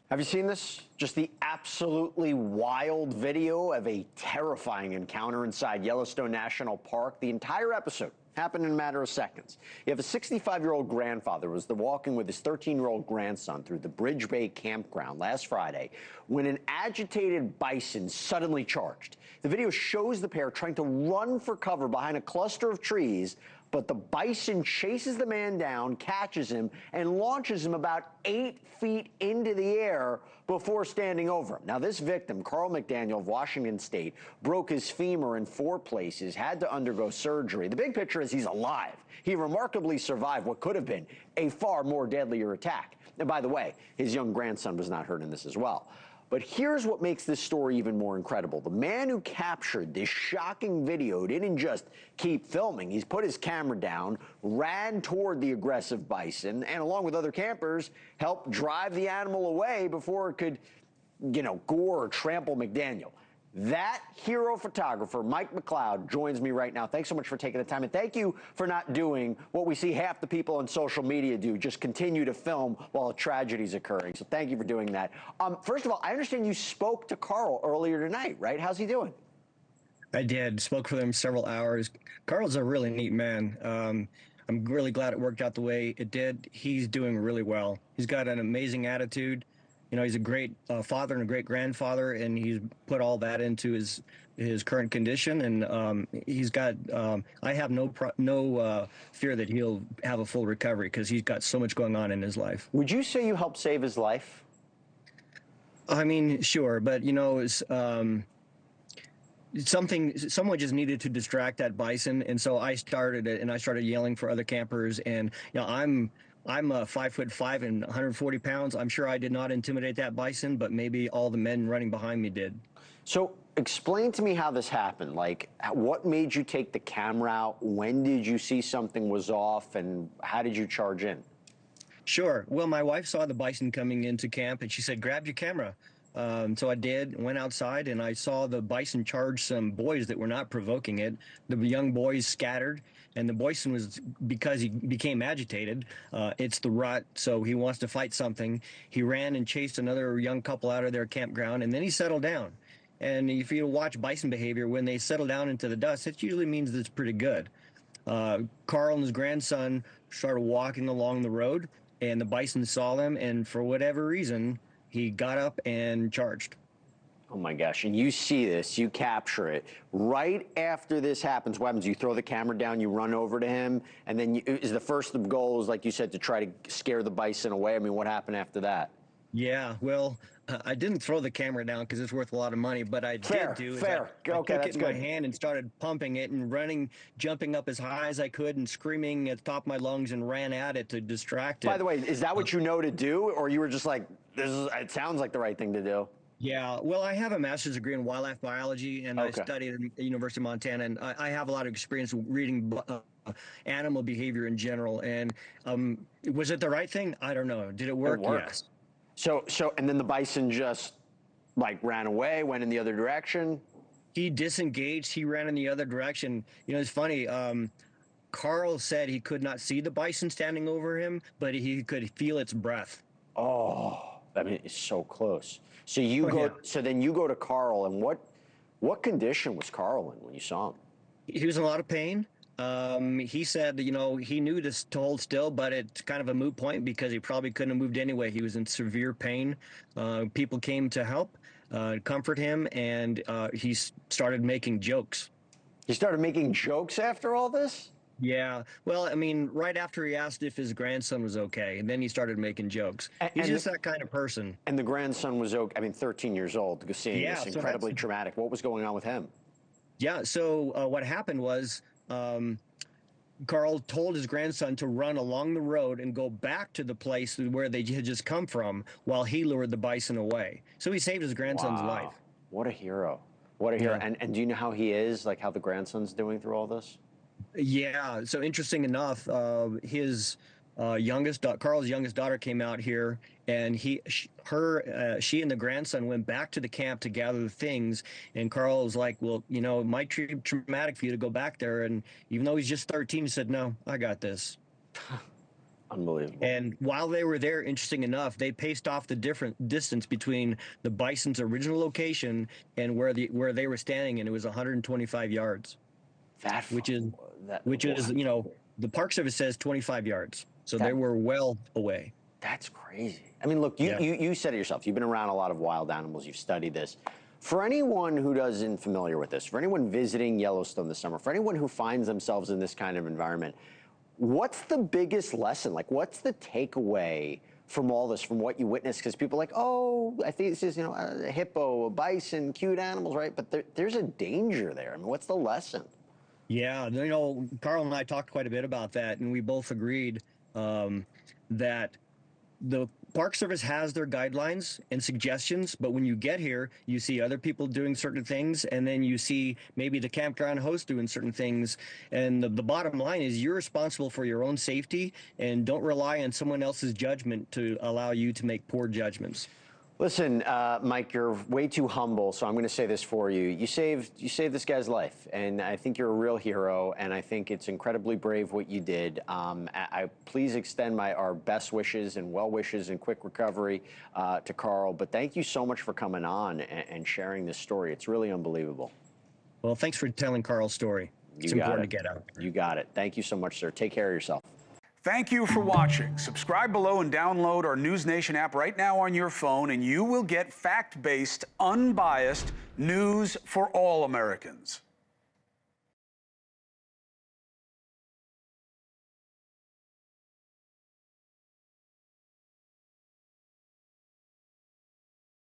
Have you seen this? Just the absolutely wild video of a terrifying encounter inside Yellowstone National Park. The entire episode happened in a matter of seconds. You have a 65-year-old grandfather who was walking with his 13-year-old grandson through the Bridge Bay campground last Friday when an agitated bison suddenly charged. The video shows the pair trying to run for cover behind a cluster of trees, but the bison chases the man down, catches him, and launches him about 8 feet into the air before standing over him. Now, this victim, Carl McDaniel of Washington State, broke his femur in 4 places, had to undergo surgery. The big picture is he's alive. He remarkably survived what could have been a far more deadlier attack. And by the way, his young grandson was not hurt in this as well. But here's what makes this story even more incredible. The man who captured this shocking video didn't just keep filming. He's put his camera down, ran toward the aggressive bison, and along with other campers, helped drive the animal away before it could, gore or trample McDaniel. That hero photographer, Mike MacLeod, joins me right now. Thanks so much for taking the time, and thank you for not doing what we see half the people on social media do, just continue to film while a tragedy's occurring. So thank you for doing that. First of all, I understand you spoke to Carl earlier tonight, right? How's he doing? I did. Spoke for him several hours. Carl's a really neat man. I'm really glad it worked out the way it did. He's doing really well. He's got an amazing attitude. He's a great father and a great grandfather, and he's put all that into his current condition. And he's got. I have no fear that he'll have a full recovery because he's got so much going on in his life. Would you say you helped save his life? I mean, sure, but it's, someone just needed to distract that bison, and so I started it, and I started yelling for other campers. And I'm 5'5" and 140 pounds. I'm sure I did not intimidate that bison, but maybe all the men running behind me did. So explain to me how this happened. Like, what made you take the camera out? When did you see something was off, and how did you charge in? Sure. Well, my wife saw the bison coming into camp, and she said, "Grab your camera." So I did, went outside, and I saw the bison charge some boys that were not provoking it. The young boys scattered, and the bison was, because he became agitated, it's the rut, so he wants to fight something. He ran and chased another young couple out of their campground, and then he settled down. And if you watch bison behavior, when they settle down into the dust, it usually means that it's pretty good. Carl and his grandson started walking along the road, and the bison saw them, and for whatever reason, he got up and charged. Oh my gosh, and you see this, you capture it. Right after this happens, what happens? You throw the camera down, you run over to him, and then is the first of the goals, like you said, to try to scare the bison away? I mean, what happened after that? Yeah, well, I didn't throw the camera down because it's worth a lot of money, but I Fair, did do is fair. I Okay, took it that's in my good. hand and started pumping it and running, jumping up as high as I could and screaming at the top of my lungs and ran at it to distract it. By the way, is that what you know to do, or you were just like, it sounds like the right thing to do? Yeah, well, I have a master's degree in wildlife biology, and I Okay. studied at the University of Montana, and I have a lot of experience reading animal behavior in general. And was it the right thing? I don't know. Did it work? It worked. Yes. And then the bison just like ran away, went in the other direction. He disengaged. He ran in the other direction. It's funny. Carl said he could not see the bison standing over him, but he could feel its breath. Oh, I mean, it's so close. So then you go to Carl, and what condition was Carl in when you saw him? He was in a lot of pain. He said, he knew to hold still, but it's kind of a moot point because he probably couldn't have moved anyway. He was in severe pain. People came to help, comfort him, and he started making jokes. He started making jokes after all this? Yeah. Well, I mean, right after he asked if his grandson was okay, and then he started making jokes. He's just that kind of person. And the grandson was okay. I mean, 13 years old, seeing this incredibly traumatic. What was going on with him? Yeah. So what happened was Carl told his grandson to run along the road and go back to the place where they had just come from while he lured the bison away. So he saved his grandson's life. What a hero. What a hero. Yeah. And do you know how he is, like how the grandson's doing through all this? Yeah. So interesting enough, Carl's youngest daughter came out here, and she and the grandson went back to the camp to gather the things. And Carl was like, "Well, it might be traumatic for you to go back there." And even though he's just 13, he said, "No, I got this." Unbelievable. And while they were there, interesting enough, they paced off the different distance between the bison's original location and where they were standing, and it was 125 yards, That, which is that, the Park Service says 25 yards, so they That- were well away. That's crazy. I mean, look, you said it yourself. You've been around a lot of wild animals. You've studied this. For anyone who isn't familiar with this, for anyone visiting Yellowstone this summer, for anyone who finds themselves in this kind of environment, what's the biggest lesson? Like, what's the takeaway from all this, from what you witnessed? Because people are like, oh, I think this is, a hippo, a bison, cute animals, right? But there's a danger there. I mean, what's the lesson? Yeah, Carl and I talked quite a bit about that, and we both agreed that the Park Service has their guidelines and suggestions, but when you get here, you see other people doing certain things, and then you see maybe the campground host doing certain things. And the bottom line is you're responsible for your own safety, and don't rely on someone else's judgment to allow you to make poor judgments. Listen, Mike, you're way too humble, so I'm going to say this for you. You saved this guy's life, and I think you're a real hero, and I think it's incredibly brave what you did. I please extend our best wishes and well wishes and quick recovery to Carl, but thank you so much for coming on and sharing this story. It's really unbelievable. Well, thanks for telling Carl's story. It's important to get out there. You got it. Thank you so much, sir. Take care of yourself. Thank you for watching. Subscribe below and download our NewsNation app right now on your phone, and you will get fact-based, unbiased news for all Americans.